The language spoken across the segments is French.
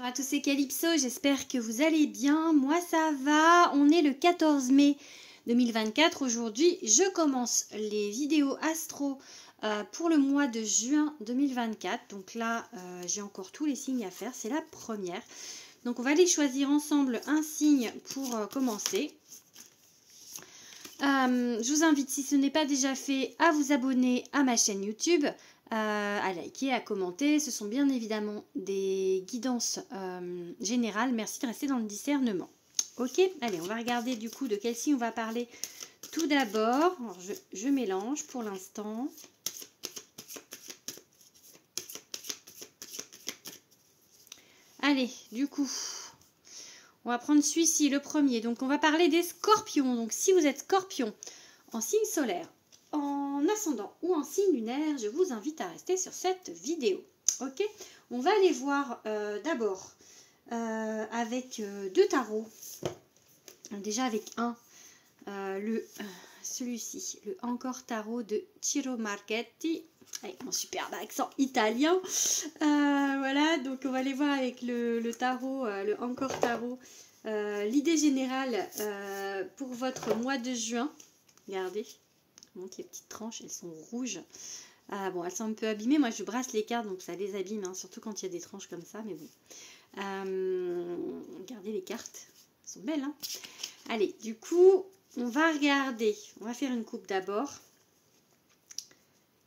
Bonjour à tous, c'est Calypso, j'espère que vous allez bien. Moi ça va, on est le 14 mai 2024. Aujourd'hui, je commence les vidéos astro pour le mois de juin 2024. Donc là, j'ai encore tous les signes à faire, c'est la première. Donc on va aller choisir ensemble un signe pour commencer. Je vous invite, si ce n'est pas déjà fait, à vous abonner à ma chaîne YouTube, à liker, à commenter. Ce sont bien évidemment des guidances générales. Merci de rester dans le discernement. Ok, allez, on va regarder du coup de quel signe on va parler tout d'abord. Je mélange pour l'instant. Allez, du coup, on va prendre celui-ci, le premier. Donc, on va parler des scorpions. Donc, si vous êtes scorpion en signe solaire, en ascendant ou en signe lunaire, je vous invite à rester sur cette vidéo. Ok, on va aller voir d'abord avec deux tarots. Déjà avec celui-ci, le Encore Tarot de Ciro Marchetti, avec mon superbe accent italien. Voilà, donc on va aller voir avec le tarot, le Encore Tarot, l'idée générale pour votre mois de juin. Regardez, je montre les petites tranches, elles sont rouges. Bon, elles sont un peu abîmées. Moi, je brasse les cartes, donc ça les abîme, hein, surtout quand il y a des tranches comme ça. Mais bon, regardez les cartes, elles sont belles, hein. Allez, du coup, on va regarder. On va faire une coupe d'abord.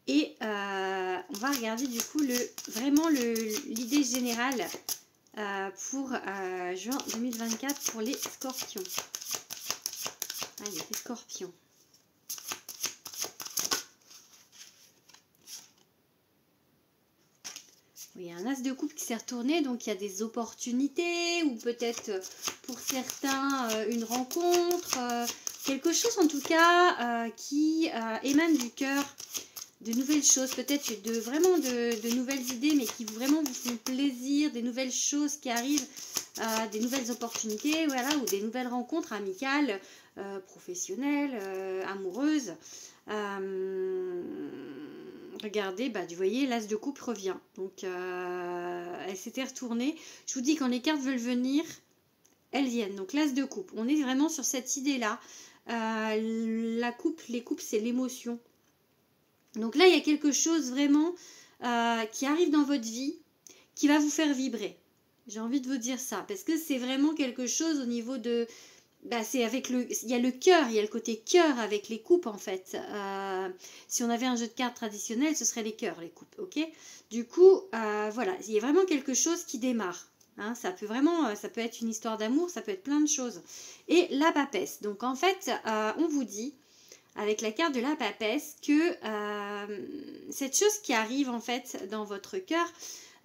Et on va regarder du coup vraiment l'idée générale pour juin 2024 pour les scorpions. Allez, les scorpions. Oui, il y a un as de coupe qui s'est retourné, donc il y a des opportunités, ou peut-être pour certains une rencontre, quelque chose en tout cas qui émane du cœur, de nouvelles choses, peut-être vraiment de nouvelles idées, mais qui vraiment vous font plaisir, des nouvelles choses qui arrivent, des nouvelles opportunités, voilà, ou des nouvelles rencontres amicales, professionnelles, amoureuses. Regardez, vous voyez, l'as de coupe revient. Donc, elle s'était retournée. Je vous dis, quand les cartes veulent venir, elles viennent. Donc, l'as de coupe. On est vraiment sur cette idée-là. La coupe, les coupes, c'est l'émotion. Donc là, il y a quelque chose vraiment qui arrive dans votre vie, qui va vous faire vibrer. J'ai envie de vous dire ça. Parce que c'est vraiment quelque chose au niveau de... c'est avec il y a le cœur, il y a le côté cœur avec les coupes en fait. Si on avait un jeu de cartes traditionnel, ce serait les cœurs, les coupes, ok. Du coup, voilà, il y a vraiment quelque chose qui démarre. Hein, ça peut être une histoire d'amour, ça peut être plein de choses. Et la papesse. Donc en fait, on vous dit, avec la carte de la papesse, que cette chose qui arrive en fait dans votre cœur,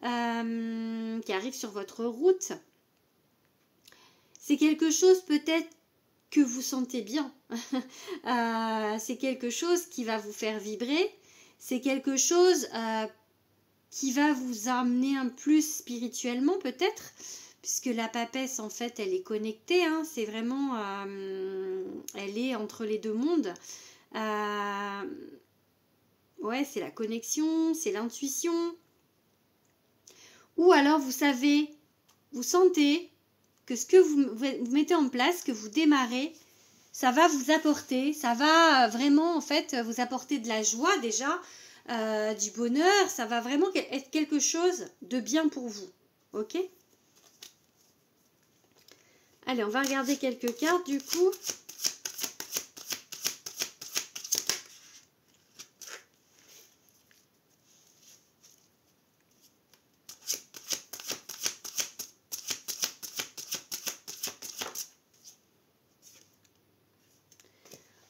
qui arrive sur votre route, c'est quelque chose peut-être que vous sentez bien. C'est quelque chose qui va vous faire vibrer. C'est quelque chose qui va vous amener un plus spirituellement peut-être. Puisque la papesse, en fait, elle est connectée. Hein, c'est vraiment... elle est entre les deux mondes. Ouais, c'est la connexion, c'est l'intuition. Ou alors, vous savez, vous sentez que ce que vous mettez en place, que vous démarrez, ça va vous apporter, ça va vraiment en fait vous apporter de la joie déjà, du bonheur, ça va vraiment être quelque chose de bien pour vous, ok? Allez, on va regarder quelques cartes du coup.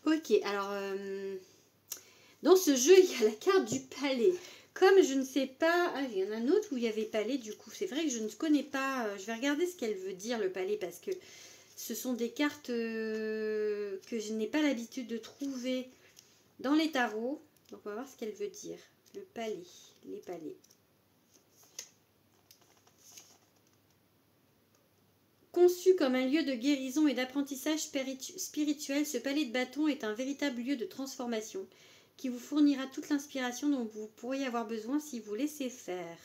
Ok, alors, dans ce jeu, il y a la carte du palais. Comme je ne sais pas... il y en a un autre où il y avait palais, du coup. C'est vrai que je ne connais pas... je vais regarder ce qu'elle veut dire, le palais, parce que ce sont des cartes que je n'ai pas l'habitude de trouver dans les tarots. Donc, on va voir ce qu'elle veut dire. Le palais, les palais. Conçu comme un lieu de guérison et d'apprentissage spirituel, ce palais de bâton est un véritable lieu de transformation qui vous fournira toute l'inspiration dont vous pourriez avoir besoin si vous laissez faire.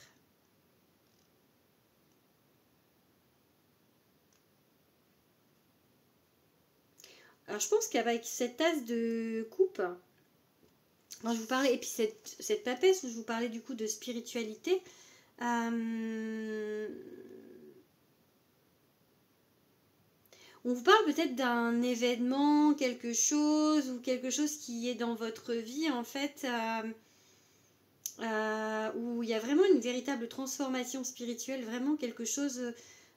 Alors je pense qu'avec cette tasse de coupe, alors je vous parlais, et puis cette papesse où je vous parlais du coup de spiritualité, on vous parle peut-être d'un événement, quelque chose, ou quelque chose qui est dans votre vie en fait, où il y a vraiment une véritable transformation spirituelle, vraiment quelque chose,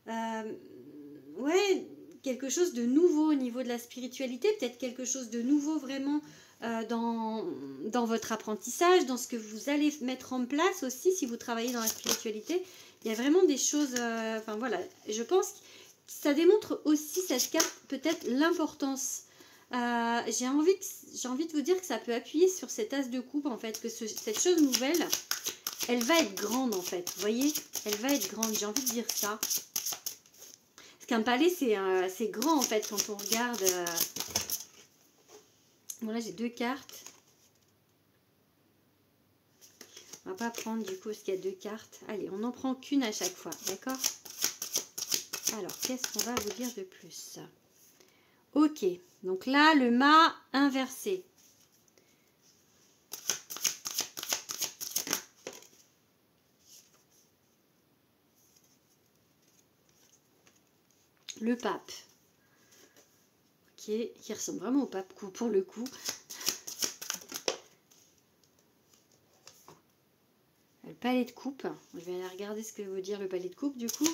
ouais, quelque chose de nouveau au niveau de la spiritualité, peut-être quelque chose de nouveau vraiment dans votre apprentissage, dans ce que vous allez mettre en place aussi si vous travaillez dans la spiritualité. Il y a vraiment des choses, enfin voilà, je pense que ça démontre aussi cette carte peut-être l'importance. J'ai envie de vous dire que ça peut appuyer sur cette as de coupe en fait, que cette chose nouvelle, elle va être grande en fait, vous voyez, elle va être grande, j'ai envie de dire ça. Parce qu'un palais c'est grand en fait quand on regarde. Bon là j'ai 2 cartes. On va pas prendre du coup parce qu'il y a 2 cartes. Allez, on n'en prend qu'une à chaque fois, d'accord? Alors, qu'est-ce qu'on va vous dire de plus? Ok, donc là, le mât inversé. Le pape. Ok, qui ressemble vraiment au pape pour le coup. Le palais de coupe. Je vais aller regarder ce que veut dire le palais de coupe du coup.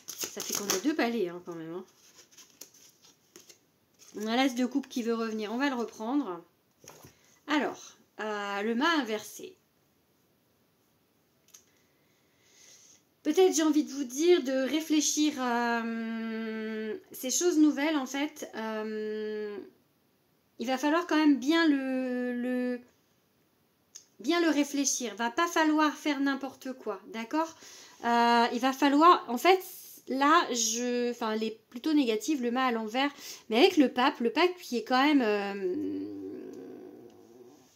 Ça fait qu'on a 2 palais hein, quand même. Hein. On a l'as de coupe qui veut revenir. On va le reprendre. Alors, le mât inversé. Peut-être j'ai envie de vous dire de réfléchir à ces choses nouvelles en fait. Il va falloir quand même bien le réfléchir. Il va pas falloir faire n'importe quoi, d'accord? Il va falloir, en fait, là, enfin, elle est plutôt négative, le mât à l'envers, mais avec le pape qui est quand même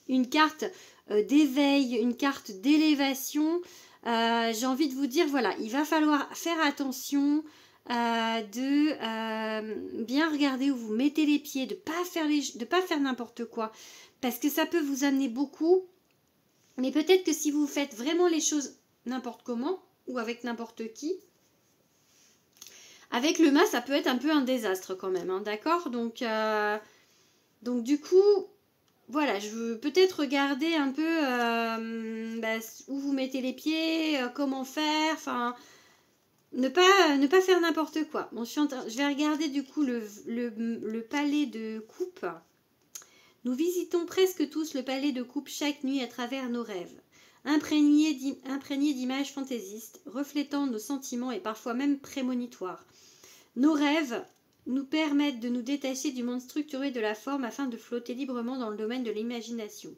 une carte d'éveil, une carte d'élévation. J'ai envie de vous dire, voilà, il va falloir faire attention de bien regarder où vous mettez les pieds, de pas faire n'importe quoi, parce que ça peut vous amener beaucoup. Mais peut-être que si vous faites vraiment les choses n'importe comment ou avec n'importe qui, avec le mât, ça peut être un peu un désastre quand même, hein, d'accord? Donc du coup, voilà, je veux peut-être regarder un peu où vous mettez les pieds, comment faire, enfin, ne pas faire n'importe quoi. Bon, je vais regarder du coup le palais de coupe. Nous visitons presque tous le palais de coupe chaque nuit à travers nos rêves, imprégnés d'images fantaisistes, reflétant nos sentiments et parfois même prémonitoires. Nos rêves nous permettent de nous détacher du monde structuré de la forme afin de flotter librement dans le domaine de l'imagination.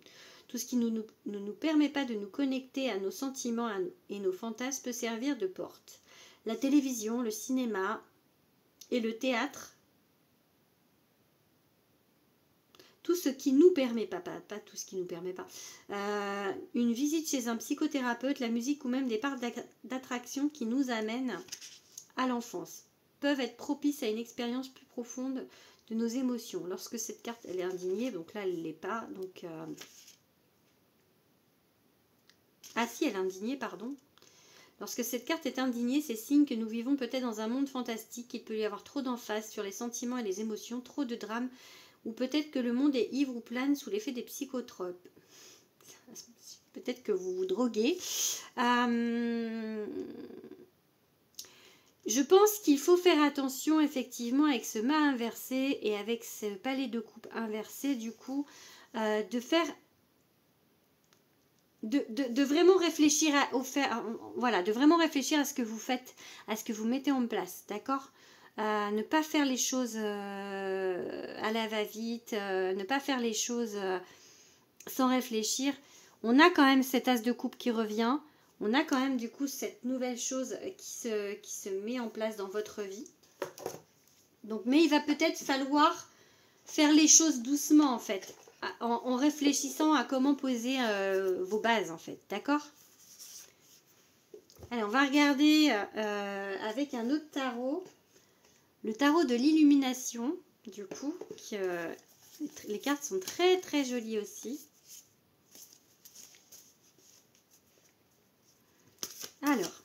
Tout ce qui ne nous permet pas de nous connecter à nos sentiments et nos fantasmes peut servir de porte. La télévision, le cinéma et le théâtre, tout ce qui nous permet, pas tout ce qui nous permet pas, une visite chez un psychothérapeute, la musique ou même des parcs d'attraction qui nous amènent à l'enfance, peuvent être propices à une expérience plus profonde de nos émotions. Lorsque cette carte elle est indignée, donc là elle ne l'est pas, donc ah si elle est indignée, pardon. Lorsque cette carte est indignée, c'est signe que nous vivons peut-être dans un monde fantastique, qu'il peut y avoir trop d'emphase sur les sentiments et les émotions, trop de drames, ou peut-être que le monde est ivre ou plane sous l'effet des psychotropes. Peut-être que vous vous droguez. Je pense qu'il faut faire attention effectivement avec ce mât inversé et avec ce palais de coupe inversé, du coup, de faire... De vraiment réfléchir de vraiment réfléchir à ce que vous faites, à ce que vous mettez en place, d'accord? Ne pas faire les choses à la va-vite, ne pas faire les choses sans réfléchir. On a quand même cet as de coupe qui revient, on a quand même du coup cette nouvelle chose qui se met en place dans votre vie. Donc, mais il va peut-être falloir faire les choses doucement en fait, en réfléchissant à comment poser vos bases en fait, d'accord? Allez, on va regarder avec un autre tarot. Le tarot de l'illumination. du coup, les cartes sont très très jolies aussi. Alors,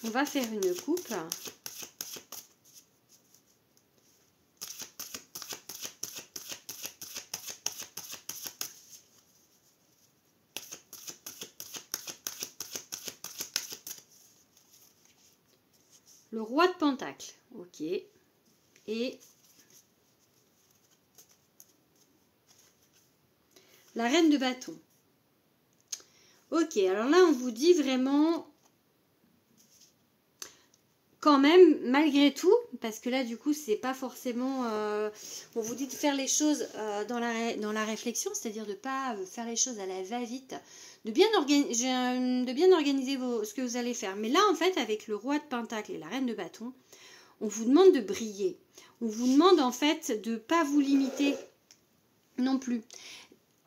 on va faire une coupe. Le roi de Pentacle, ok. Et la reine de bâton. Ok, alors là, on vous dit vraiment, quand même, malgré tout, parce que là, du coup, c'est pas forcément... on vous dit de faire les choses dans la réflexion, c'est-à-dire de ne pas faire les choses à la va-vite, de bien organiser ce que vous allez faire. Mais là, en fait, avec le roi de Pentacle et la reine de bâton, on vous demande de briller. On vous demande, en fait, de ne pas vous limiter non plus.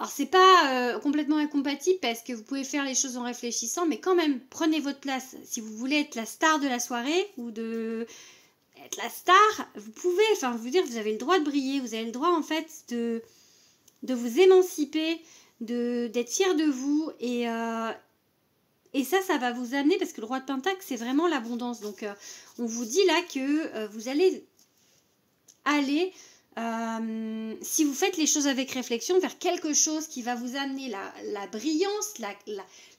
Alors, c'est pas complètement incompatible parce que vous pouvez faire les choses en réfléchissant, mais quand même, prenez votre place. Si vous voulez être la star de la soirée ou être la star, vous pouvez, enfin, vous dire, vous avez le droit de briller, vous avez le droit, en fait, de vous émanciper, d'être fier de vous et ça va vous amener, parce que le roi de Pentacle, c'est vraiment l'abondance. Donc, on vous dit là que vous allez aller... si vous faites les choses avec réflexion, vers quelque chose qui va vous amener la brillance,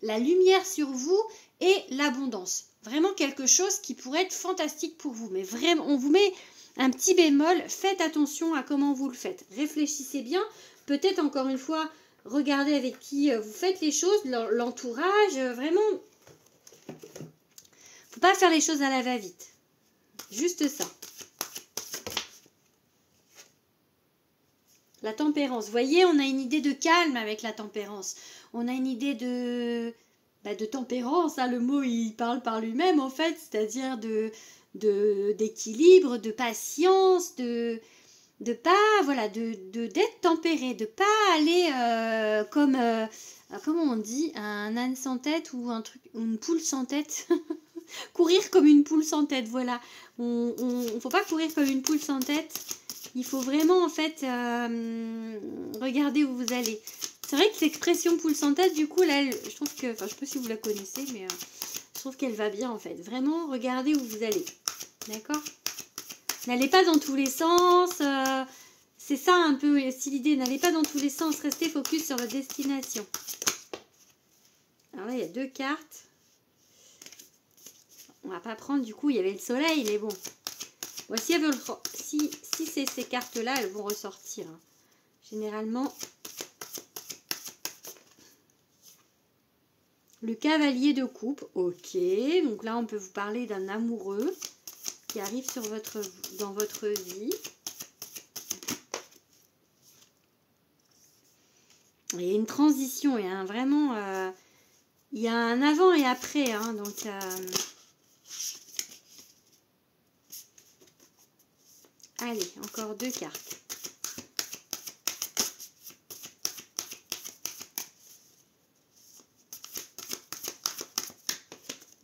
la lumière sur vous et l'abondance. Vraiment quelque chose qui pourrait être fantastique pour vous. Mais vraiment, on vous met un petit bémol. Faites attention à comment vous le faites. Réfléchissez bien. Peut-être encore une fois, regardez avec qui vous faites les choses, l'entourage. Vraiment, faut pas faire les choses à la va-vite. Juste ça. La tempérance. Vous voyez, on a une idée de calme avec la tempérance. On a une idée de tempérance. Hein, le mot, il parle par lui-même, en fait. C'est-à-dire d'équilibre, de patience, d'être tempéré. De pas aller comme, comment on dit, un âne sans tête ou une poule sans tête. Courir comme une poule sans tête, voilà. Faut pas courir comme une poule sans tête. Il faut vraiment, en fait, regarder où vous allez. C'est vrai que l'expression poule sans tête, du coup, là, je trouve que... Enfin, je sais pas si vous la connaissez, mais je trouve qu'elle va bien, en fait. Vraiment, regardez où vous allez. D'accord? N'allez pas dans tous les sens. C'est ça, un peu, aussi l'idée. N'allez pas dans tous les sens. Restez focus sur votre destination. Alors là, il y a 2 cartes. On va pas prendre, du coup, il y avait le soleil, mais bon... Voici, si c'est ces cartes-là, elles vont ressortir. Hein. Généralement, le cavalier de coupe, ok. Donc là, on peut vous parler d'un amoureux qui arrive dans votre vie. Il y a une transition, il y a il y a un avant et après. Hein, donc... Allez, encore 2 cartes.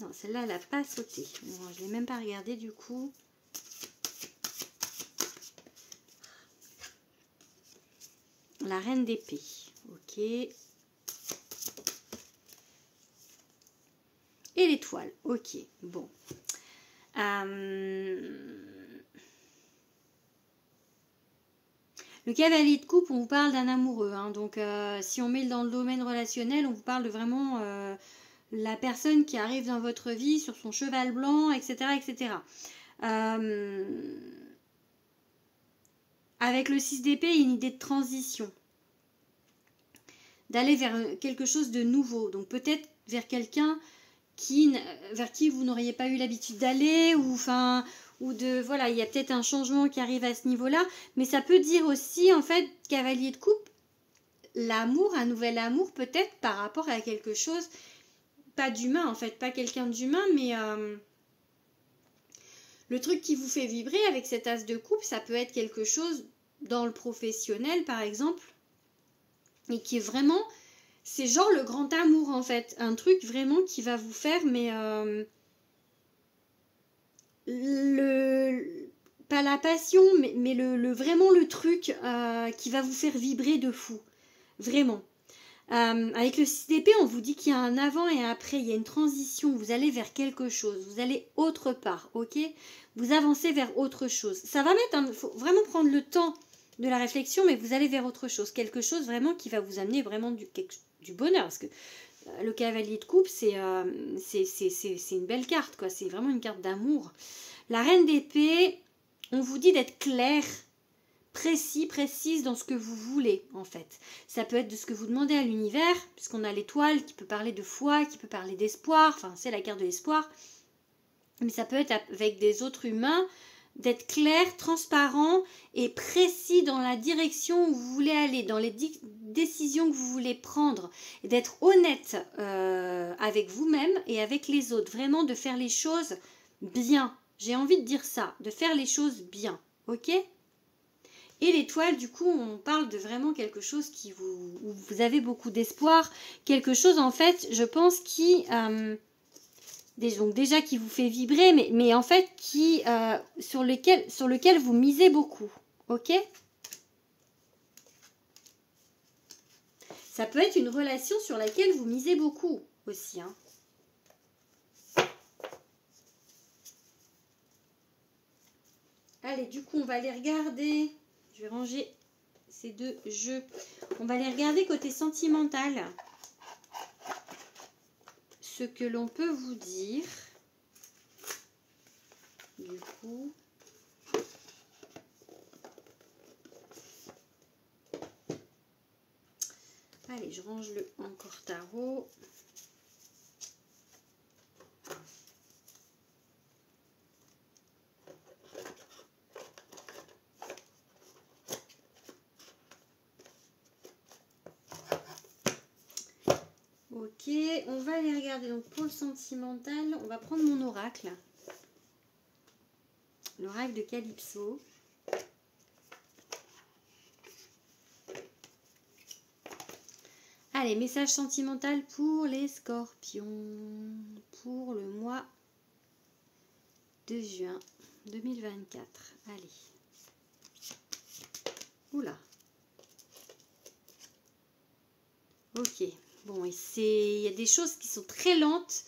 Non, celle-là, elle n'a pas sauté. Bon, je ne l'ai même pas regardée du coup. La reine d'épée. Ok. Et l'étoile. Ok. Bon. Le cavalier de coupe, on vous parle d'un amoureux. Hein, donc, si on met dans le domaine relationnel, on vous parle de vraiment la personne qui arrive dans votre vie sur son cheval blanc, etc. etc. Avec le 6 d'épée, il y a une idée de transition. D'aller vers quelque chose de nouveau. Donc, peut-être vers quelqu'un vers qui vous n'auriez pas eu l'habitude d'aller, voilà, il y a peut-être un changement qui arrive à ce niveau-là, mais ça peut dire aussi, en fait, cavalier de coupe, l'amour, un nouvel amour, peut-être par rapport à quelque chose, pas d'humain, en fait, pas quelqu'un d'humain, mais le truc qui vous fait vibrer avec cet as de coupe, ça peut être quelque chose dans le professionnel, par exemple, et qui est vraiment... C'est genre le grand amour, en fait. Un truc vraiment qui va vous faire, mais... pas pas la passion, mais vraiment le truc qui va vous faire vibrer de fou. Vraiment. Avec le 6 d'épée, on vous dit qu'il y a un avant et un après, il y a une transition, vous allez vers quelque chose, vous allez autre part, ok? Vous avancez vers autre chose. Ça va mettre, faut vraiment prendre le temps de la réflexion, mais vous allez vers autre chose, quelque chose vraiment qui va vous amener vraiment du bonheur, parce que le cavalier de coupe, c'est une belle carte, quoi. C'est vraiment une carte d'amour. La reine d'épée, on vous dit d'être clair, précise dans ce que vous voulez, en fait. Ça peut être de ce que vous demandez à l'univers, puisqu'on a l'étoile qui peut parler de foi, qui peut parler d'espoir, enfin, c'est la carte de l'espoir. Mais ça peut être avec des autres humains, d'être clair, transparent et précis dans la direction où vous voulez aller, dans les décisions que vous voulez prendre, et d'être honnête avec vous-même et avec les autres, vraiment de faire les choses bien. J'ai envie de dire ça, de faire les choses bien, ok? Et l'étoile, du coup, on parle de vraiment quelque chose où vous avez beaucoup d'espoir, quelque chose en fait, je pense, donc déjà qui vous fait vibrer, mais en fait sur lequel vous misez beaucoup, ok? Ça peut être une relation sur laquelle vous misez beaucoup aussi, hein. Allez, du coup, on va aller regarder. Je vais ranger ces deux jeux. On va aller regarder côté sentimental. Ce que l'on peut vous dire. Du coup. Allez, je range le encore tarot. Ok, on va aller regarder. Donc pour le sentimental, on va prendre mon oracle. L'oracle de Calypso. Allez, message sentimental pour les scorpions. Pour le mois de juin 2024. Allez. Oula. Ok. Bon, il y a des choses qui sont très lentes.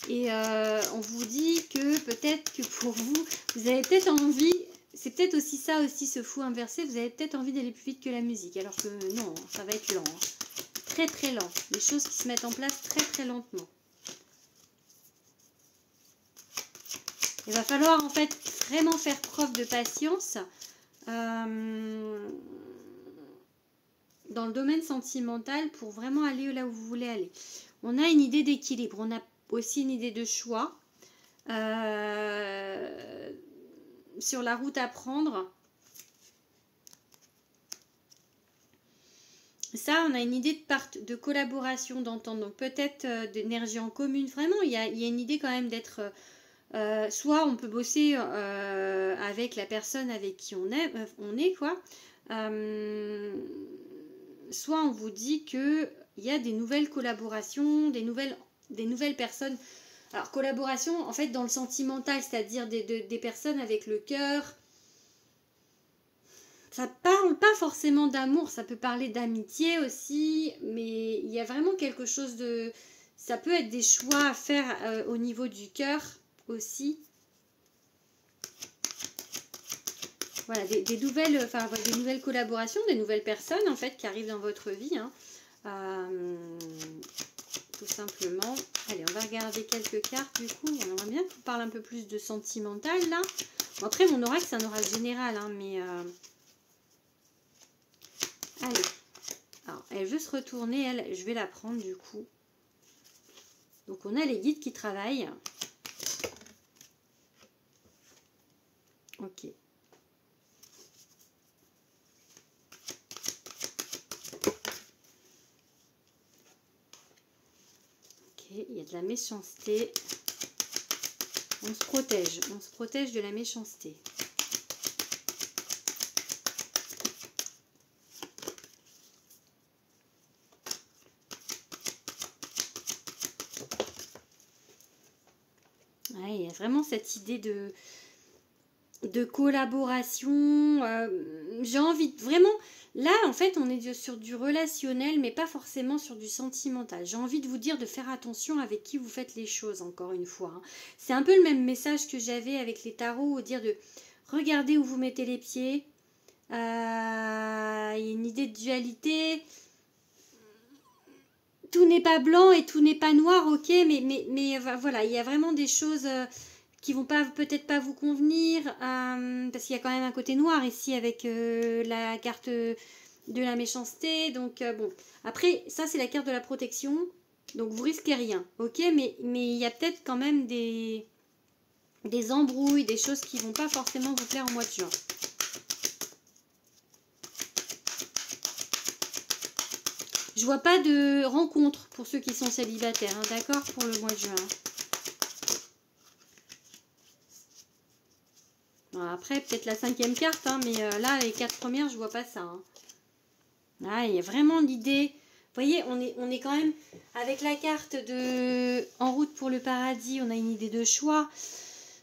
Et on vous dit que peut-être que pour vous, vous avez peut-être envie... C'est peut-être aussi ça, aussi ce fou inversé. Vous avez peut-être envie d'aller plus vite que la musique. Alors que non, ça va être lent. Hein. Très très lent. Les choses qui se mettent en place très très lentement. Il va falloir en fait vraiment faire preuve de patience dans le domaine sentimental pour vraiment aller là où vous voulez aller. On a une idée d'équilibre, on a aussi une idée de choix sur la route à prendre. Ça, on a une idée de collaboration, d'entente, donc peut-être d'énergie en commune. Vraiment, il y a une idée quand même d'être... soit on peut bosser avec la personne avec qui on est quoi. Soit on vous dit qu'il y a des nouvelles collaborations, des nouvelles personnes. Alors collaboration en fait dans le sentimental, c'est-à-dire des personnes avec le cœur. Ça parle pas forcément d'amour, ça peut parler d'amitié aussi, mais il y a vraiment quelque chose de... Ça peut être des choix à faire au niveau du cœur aussi. Voilà, des nouvelles collaborations, des nouvelles personnes en fait qui arrivent dans votre vie. Hein. Tout simplement. Allez, on va regarder quelques cartes du coup. On aimerait bien qu'on parle un peu plus de sentimental là. Bon, après, mon oracle, c'est un oracle général, hein, mais... Allez. Alors, elle veut se retourner, elle. Je vais la prendre du coup. Donc, on a les guides qui travaillent. Ok. Il y a de la méchanceté. On se protège de la méchanceté. Ouais, il y a vraiment cette idée de de collaboration. J'ai envie de vraiment... Là, en fait, on est sur du relationnel, mais pas forcément sur du sentimental. J'ai envie de vous dire de faire attention avec qui vous faites les choses, encore une fois. Hein. C'est un peu le même message que j'avais avec les tarots, dire de regarder où vous mettez les pieds. Il y a une idée de dualité. Tout n'est pas blanc et tout n'est pas noir, ok, mais voilà, il y a vraiment des choses... qui vont pas peut-être pas vous convenir parce qu'il y a quand même un côté noir ici avec la carte de la méchanceté, donc bon, après ça c'est la carte de la protection, donc vous risquez rien, ok, mais il y a peut-être quand même des embrouilles, des choses qui vont pas forcément vous plaire au mois de juin. Je vois pas de rencontre pour ceux qui sont célibataires, hein, d'accord, pour le mois de juin. Après, peut-être la 5e carte, hein, mais là, les 4 premières, je vois pas ça. Hein. Ah, il y a vraiment l'idée... Vous voyez, on est quand même... Avec la carte de En route pour le paradis, on a une idée de choix.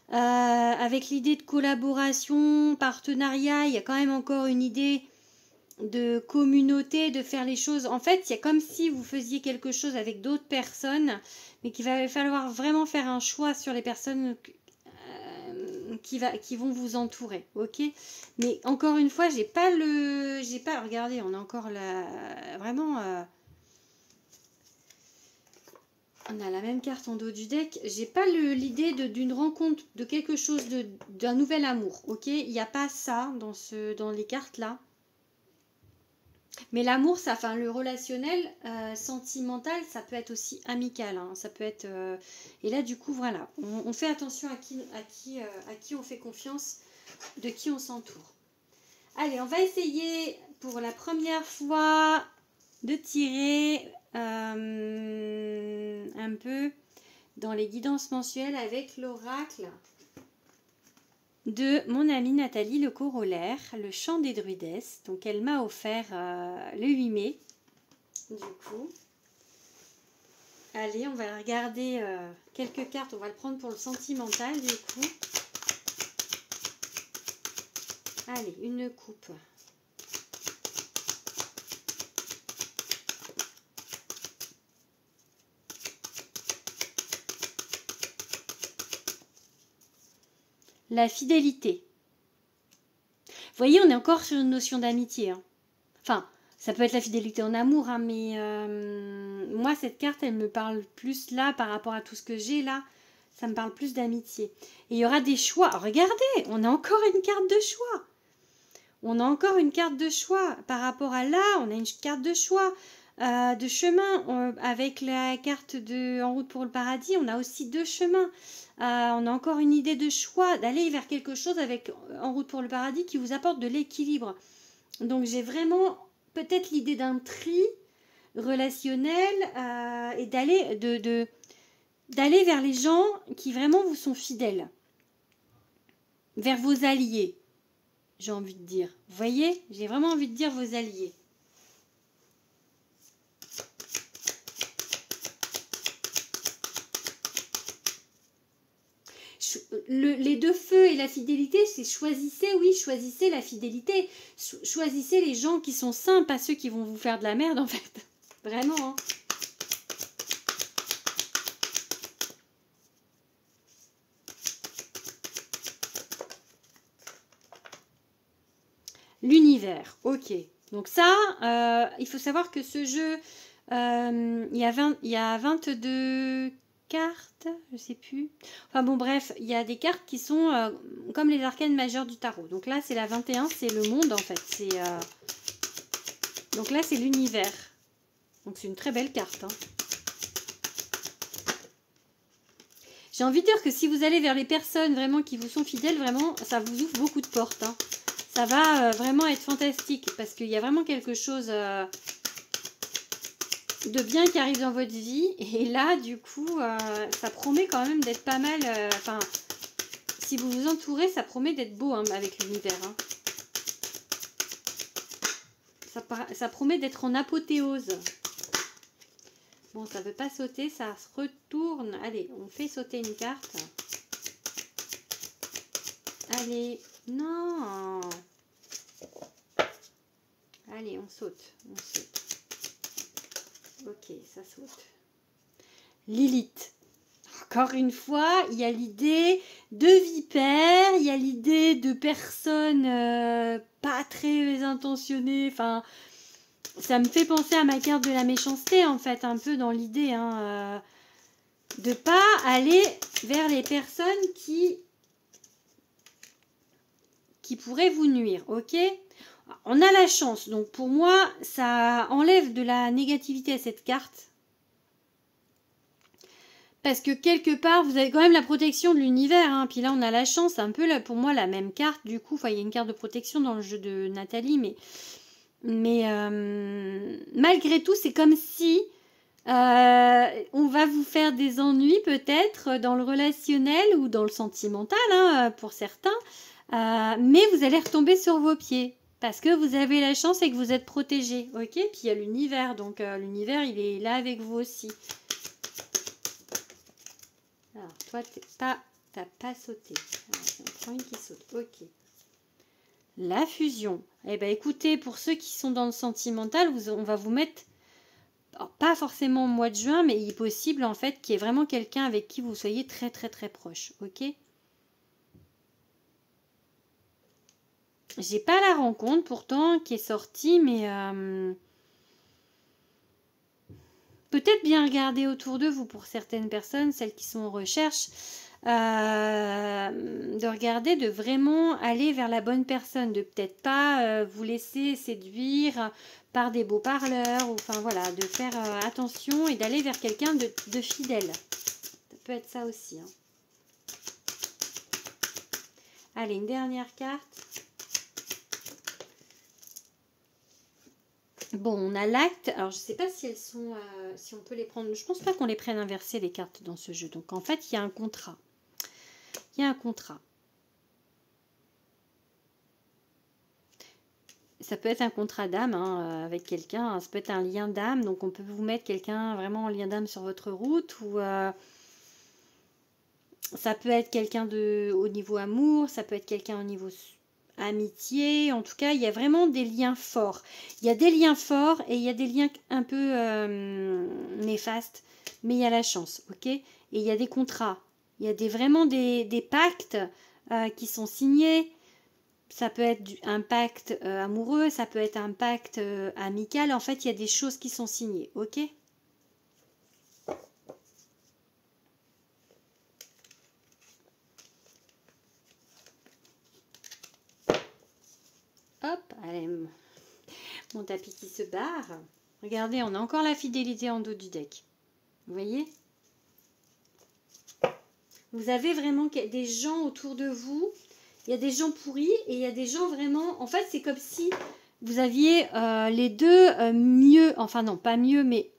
Avec l'idée de collaboration, partenariat, il y a quand même encore une idée de communauté, de faire les choses. En fait, il y a comme si vous faisiez quelque chose avec d'autres personnes, mais qu'il va falloir vraiment faire un choix sur les personnes... qui vont vous entourer, ok, mais encore une fois j'ai pas regardez, on a encore vraiment on a la même carte en dos du deck, j'ai pas l'idée d'une rencontre, de quelque chose, d'un nouvel amour, ok, il n'y a pas ça dans les cartes là, mais l'amour, ça, enfin le relationnel, sentimental, ça peut être aussi amical, hein, ça peut être... et là du coup voilà, on fait attention à qui on fait confiance, de qui on s'entoure. Allez, on va essayer pour la première fois de tirer un peu dans les guidances mensuelles avec l'oracle de mon amie Nathalie Le Corollaire, le chant des druidesses. Donc elle m'a offert le 8 mai. Du coup, allez, on va regarder quelques cartes. On va le prendre pour le sentimental du coup. Allez, une coupe. La fidélité. Vous voyez, on est encore sur une notion d'amitié. Hein. Enfin, ça peut être la fidélité en amour, hein, mais moi, cette carte, elle me parle plus là, par rapport à tout ce que j'ai là. Ça me parle plus d'amitié. Et il y aura des choix. Regardez, on a encore une carte de choix. On a encore une carte de choix. Par rapport à là, on a une carte de choix, de chemin. Avec la carte de En route pour le paradis, on a aussi 2 chemins. On a encore une idée de choix, d'aller vers quelque chose avec En route pour le paradis qui vous apporte de l'équilibre. Donc j'ai vraiment peut-être l'idée d'un tri relationnel et d'aller vers les gens qui vraiment vous sont fidèles. Vers vos alliés, j'ai envie de dire. Vous voyez, j'ai vraiment envie de dire vos alliés. Les 2 feux et la fidélité, c'est choisissez, oui, choisissez la fidélité. Choisissez les gens qui sont sains, pas ceux qui vont vous faire de la merde, en fait. Vraiment, hein. L'univers, ok. Donc ça, il faut savoir que ce jeu, il y a 22 cartes, je sais plus. Enfin bon, bref, il y a des cartes qui sont comme les arcanes majeures du tarot. Donc là, c'est la 21, c'est le monde en fait. Donc là, c'est l'univers. Donc c'est une très belle carte. Hein. J'ai envie de dire que si vous allez vers les personnes vraiment qui vous sont fidèles, vraiment, ça vous ouvre beaucoup de portes. Hein. Ça va vraiment être fantastique parce qu'il y a vraiment quelque chose de bien qui arrive dans votre vie. Et là, du coup, ça promet quand même d'être pas mal. Enfin, si vous vous entourez, ça promet d'être beau hein, avec l'univers. Hein. Ça promet d'être en apothéose. Bon, ça ne veut pas sauter, ça se retourne. Allez, on fait sauter une carte. Allez, Non. Allez, on saute. On saute. Ok, ça saute. Lilith. Encore une fois, il y a l'idée de vipère, il y a l'idée de personnes pas très intentionnées. Enfin, ça me fait penser à ma carte de la méchanceté, en fait, un peu dans l'idée. Hein, de pas aller vers les personnes qui pourraient vous nuire, ok? On a la chance, donc pour moi, ça enlève de la négativité à cette carte. Parce que quelque part, vous avez quand même la protection de l'univers. Hein. Puis là, on a la chance, un peu là, pour moi la même carte. Du coup, il y a une carte de protection dans le jeu de Nathalie. Mais malgré tout, c'est comme si on va vous faire des ennuis peut-être dans le relationnel ou dans le sentimental, hein, pour certains. Mais vous allez retomber sur vos pieds. Parce que vous avez la chance et que vous êtes protégé. Ok? Puis il y a l'univers. Donc l'univers, il est là avec vous aussi. Alors, toi, t'as pas sauté. Alors, on prend une qui saute. Ok. La fusion. Eh bien, écoutez, pour ceux qui sont dans le sentimental, on va vous mettre, alors, pas forcément au mois de juin, mais il est possible, en fait, qu'il y ait vraiment quelqu'un avec qui vous soyez très, très, très proche. Ok? J'ai pas la rencontre, pourtant, qui est sortie, mais peut-être bien regarder autour de vous pour certaines personnes, celles qui sont en recherche, de regarder, de vraiment aller vers la bonne personne, de peut-être pas vous laisser séduire par des beaux parleurs, ou enfin voilà, de faire attention et d'aller vers quelqu'un de fidèle. Ça peut être ça aussi. Hein. Allez, une dernière carte. Bon, on a l'acte. Alors, je ne sais pas si elles sont, si on peut les prendre. Je pense pas qu'on les prenne inversées, les cartes, dans ce jeu. Donc, en fait, il y a un contrat. Il y a un contrat. Ça peut être un contrat d'âme hein, avec quelqu'un. Ça peut être un lien d'âme. Donc, on peut vous mettre quelqu'un vraiment en lien d'âme sur votre route. Ou ça peut être quelqu'un au niveau amour. Ça peut être quelqu'un au niveau amitié, en tout cas il y a vraiment des liens forts, il y a des liens forts et il y a des liens un peu néfastes, mais il y a la chance, ok, et il y a des contrats, il y a vraiment des pactes qui sont signés. Ça peut être un pacte amoureux, ça peut être un pacte amical, en fait il y a des choses qui sont signées, ok. Hop, allez, mon tapis qui se barre. Regardez, on a encore la fidélité en dos du deck. Vous voyez? Vous avez vraiment des gens autour de vous. Il y a des gens pourris et il y a des gens vraiment... En fait, c'est comme si vous aviez les deux mieux... Enfin non, pas mieux, mais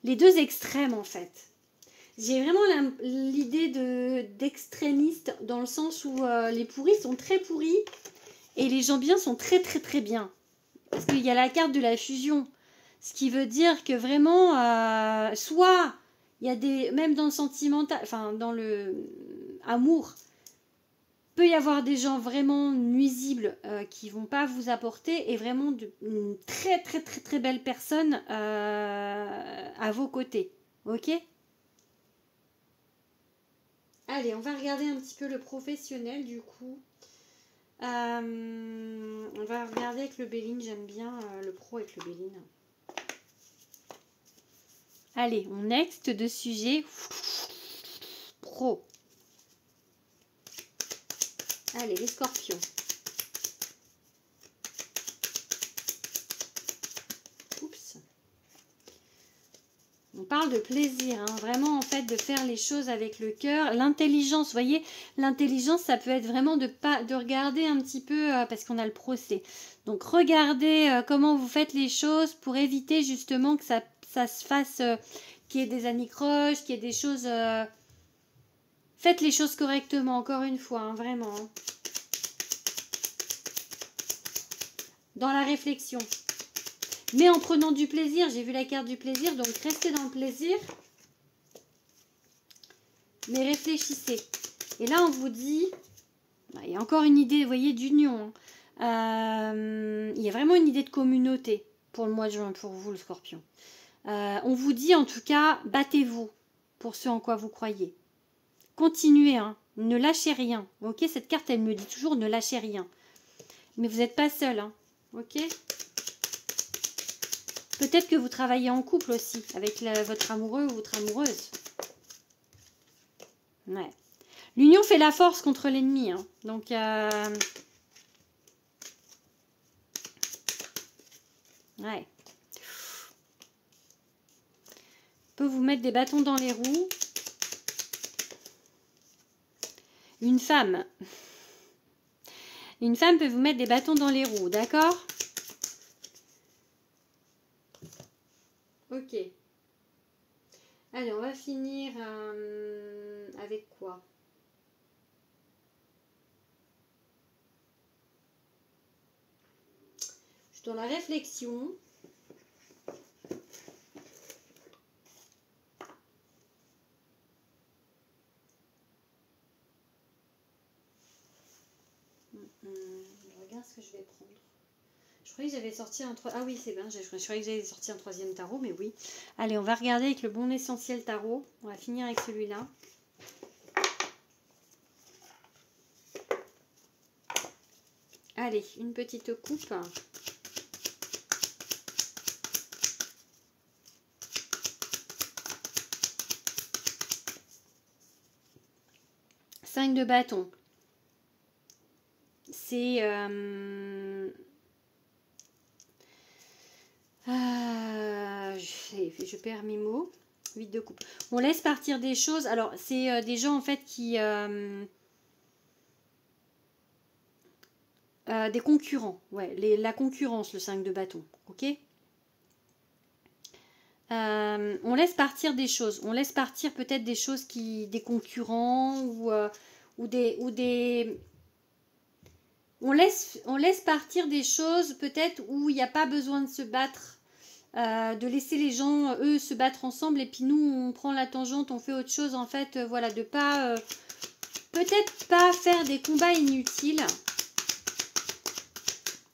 les deux extrêmes en fait. J'ai vraiment l'idée d'extrémiste dans le sens où les pourris sont très pourris et les gens bien sont très très très bien. Parce qu'il y a la carte de la fusion. Ce qui veut dire que vraiment, soit il y a des, même dans le sentimental, enfin dans le amour, peut y avoir des gens vraiment nuisibles qui vont pas vous apporter et vraiment une très très très très belle personne à vos côtés. Ok? Allez, on va regarder un petit peu le professionnel du coup. On va regarder avec le Béline, j'aime bien le pro avec le Béline. Allez, on next de sujet pro. Allez, les scorpions. Oups. On parle de plaisir, hein, vraiment en fait de faire les choses avec le cœur. L'intelligence, vous voyez, l'intelligence ça peut être vraiment de regarder un petit peu, parce qu'on a le procès. Donc regardez comment vous faites les choses pour éviter justement que ça se fasse, qu'il y ait des anicroches, qu'il y ait des choses... Faites les choses correctement, encore une fois, hein, vraiment. Hein. Dans la réflexion. Mais en prenant du plaisir, j'ai vu la carte du plaisir, donc restez dans le plaisir. Mais réfléchissez. Et là, on vous dit, Il y a encore une idée, vous voyez, d'union. Il y a vraiment une idée de communauté pour le mois de juin, pour vous, le Scorpion. On vous dit en tout cas, battez-vous pour ce en quoi vous croyez. Continuez, hein, ne lâchez rien. Ok, cette carte, elle me dit toujours, ne lâchez rien. Mais vous n'êtes pas seul, hein, ok. Peut-être que vous travaillez en couple aussi, avec votre amoureux ou votre amoureuse. Ouais. L'union fait la force contre l'ennemi, hein. Donc, ouais. Peut vous mettre des bâtons dans les roues. Une femme peut vous mettre des bâtons dans les roues, d'accord? Ok. Allez, on va finir avec quoi? Je suis dans la réflexion. Je regarde ce que je vais prendre. Je croyais que j'avais sorti un... Ah oui, c'est bien. Je croyais que j'avais sorti un troisième tarot, mais oui. Allez, on va regarder avec le bon essentiel tarot. On va finir avec celui-là. Allez, une petite coupe. Cinq de bâton. C'est... je perds mes mots. 8 de coupe. On laisse partir des choses. Alors, c'est des gens en fait qui... des concurrents. Ouais, la concurrence, le 5 de bâton. Ok. On laisse partir des choses. On laisse partir peut-être des choses des concurrents ou des... On laisse partir des choses peut-être où il n'y a pas besoin de se battre, de laisser les gens, eux, se battre ensemble et puis nous, on prend la tangente, on fait autre chose en fait, voilà, de pas, peut-être pas faire des combats inutiles,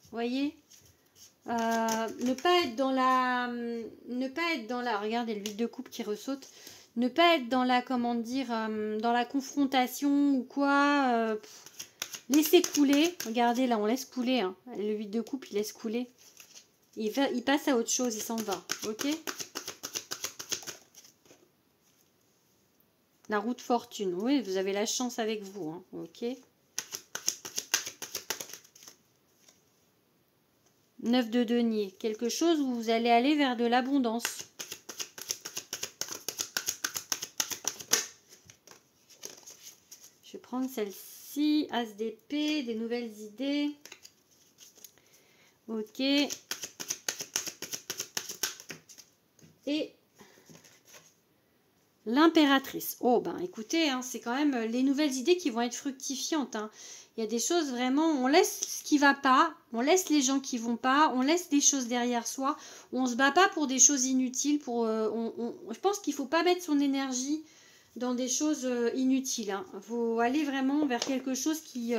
vous voyez, ne pas être dans la, regardez le 8 de coupe qui ressaute, ne pas être dans la, comment dire, dans la confrontation ou quoi, laissez couler. Regardez, là, on laisse couler. Hein. Le 8 de coupe, il laisse couler. Il passe à autre chose, il s'en va. Ok. La roue de fortune. Oui, vous avez la chance avec vous. Hein. Ok. 9 de denier. Quelque chose où vous allez aller vers de l'abondance. Je vais prendre celle-ci. As d'épée, des nouvelles idées. Ok. Et l'impératrice. Oh, ben écoutez, hein, c'est quand même les nouvelles idées qui vont être fructifiantes. Hein. Il y a des choses vraiment, on laisse ce qui va pas, on laisse les gens qui vont pas, on laisse des choses derrière soi. On se bat pas pour des choses inutiles. Je pense qu'il faut pas mettre son énergie dans des choses inutiles. Hein. Faut aller vraiment vers quelque chose qui...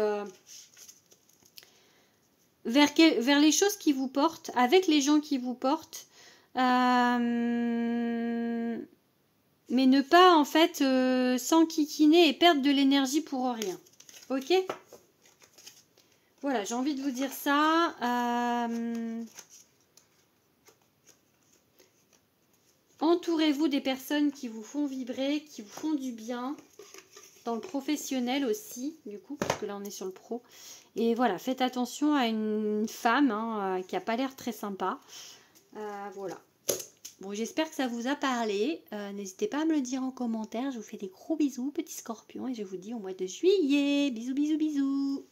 vers les choses qui vous portent, avec les gens qui vous portent. Mais ne pas en fait s'enquiquiner et perdre de l'énergie pour rien. Ok? Voilà, j'ai envie de vous dire ça. Entourez-vous des personnes qui vous font vibrer, qui vous font du bien. Dans le professionnel aussi, du coup, parce que là on est sur le pro. Et voilà, faites attention à une femme hein, qui n'a pas l'air très sympa. Voilà. Bon, j'espère que ça vous a parlé. N'hésitez pas à me le dire en commentaire. Je vous fais des gros bisous, petits scorpions. Et je vous dis au mois de juillet. Bisous, bisous, bisous.